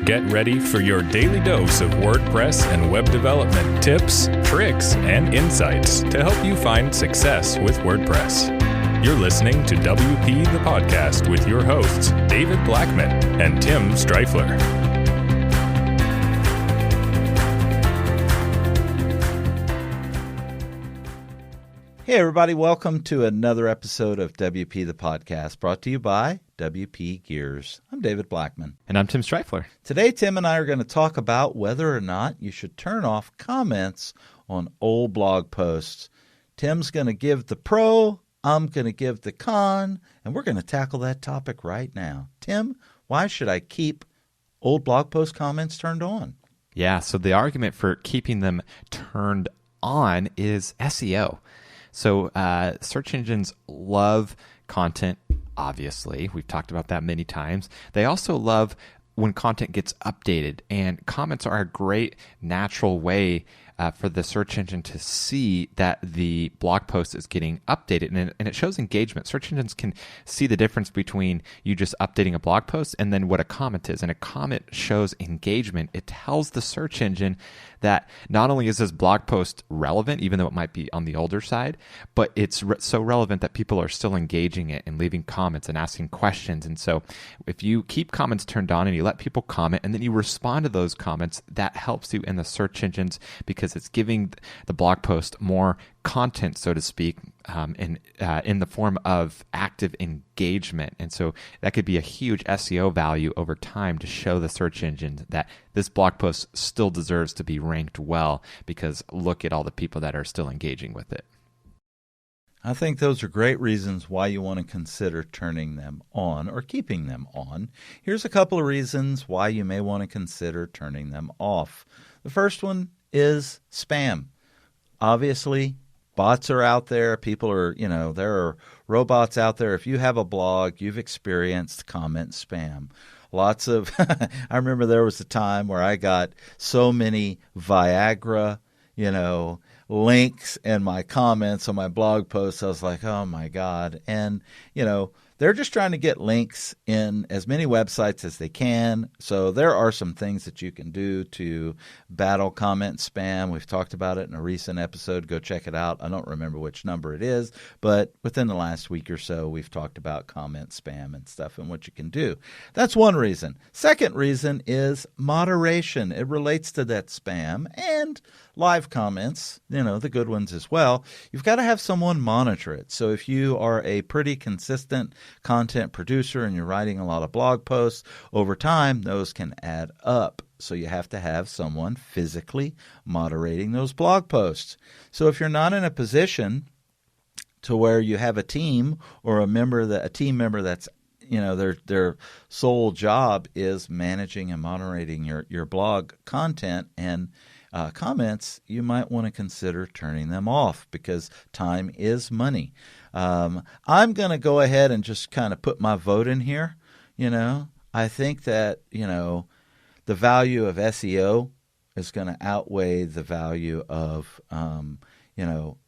Get ready for your daily dose of WordPress and web development tips, tricks, and insights to help you find success with WordPress. You're listening to WP the Podcast with your hosts, David Blackman and Tim Streifler. Hey everybody, welcome to another episode of WP the Podcast, brought to you by WP Gears. I'm David Blackman. And I'm Tim Streifler. Today, Tim and I are going to talk about whether or not you should turn off comments on old blog posts. Tim's going to give the pro, I'm going to give the con, and we're going to tackle that topic right now. Tim, why should I keep old blog post comments turned on? Yeah, so the argument for keeping them turned on is SEO. So search engines love content, obviously. We've talked about that many times. They also love when content gets updated, and comments are a great natural way for the search engine to see that the blog post is getting updated, and it shows engagement. Search engines can see the difference between you just updating a blog post and then what a comment is, and a comment shows engagement. It tells the search engine that not only is this blog post relevant, even though it might be on the older side, but it's so relevant that people are still engaging it and leaving comments and asking questions. And so if you keep comments turned on and you let people comment and then you respond to those comments, that helps you in the search engines because it's giving the blog post more content, so to speak, in the form of active engagement. And so that could be a huge SEO value over time to show the search engine that this blog post still deserves to be ranked well because look at all the people that are still engaging with it. I think those are great reasons why you want to consider turning them on or keeping them on. Here's a couple of reasons why you may want to consider turning them off. The first one is spam. Obviously, bots are out there. People are, there are robots out there. If you have a blog, you've experienced comment spam. Lots of, I remember there was a time where I got so many Viagra, links in my comments on my blog posts. I was like, oh my God. And, they're just trying to get links in as many websites as they can. So there are some things that you can do to battle comment spam. We've talked about it in a recent episode. Go check it out. I don't remember which number it is, but within the last week or so, we've talked about comment spam and stuff and what you can do. That's one reason. Second reason is moderation. It relates to that spam and live comments, the good ones as well. You've got to have someone monitor it. So if you are a pretty consistent content producer and you're writing a lot of blog posts, over time, those can add up. So you have to have someone physically moderating those blog posts. So if you're not in a position to where you have a team or a team member that's their sole job is managing and moderating your blog content and comments, you might want to consider turning them off because time is money. I'm going to go ahead and just kind of put my vote in here. I think that, the value of SEO is going to outweigh the value of,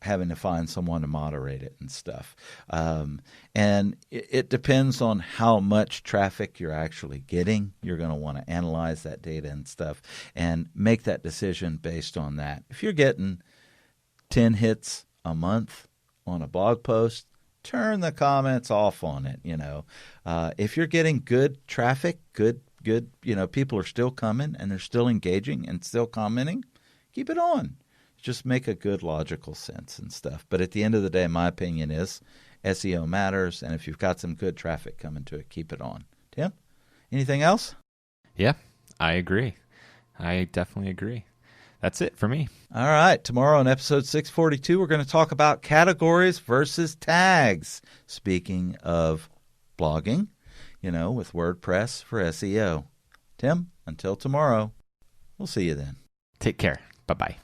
having to find someone to moderate it and stuff. And it depends on how much traffic you're actually getting. You're going to want to analyze that data and stuff and make that decision based on that. If you're getting 10 hits a month on a blog post, turn the comments off on it. If you're getting good traffic, good, people are still coming and they're still engaging and still commenting, keep it on. Just make a good logical sense and stuff. But at the end of the day, my opinion is SEO matters, and if you've got some good traffic coming to it, keep it on. Tim, anything else? Yeah, I agree. I definitely agree. That's it for me. All right. Tomorrow on episode 642, we're going to talk about categories versus tags. Speaking of blogging, with WordPress for SEO. Tim, until tomorrow, we'll see you then. Take care. Bye-bye.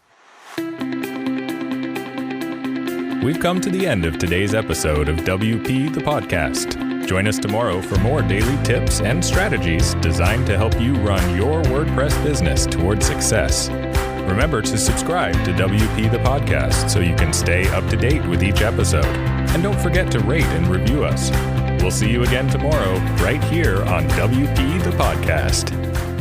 We've come to the end of today's episode of WP the Podcast. Join us tomorrow for more daily tips and strategies designed to help you run your WordPress business towards success. Remember to subscribe to WP the Podcast so you can stay up to date with each episode. And don't forget to rate and review us. We'll see you again tomorrow right here on WP the Podcast.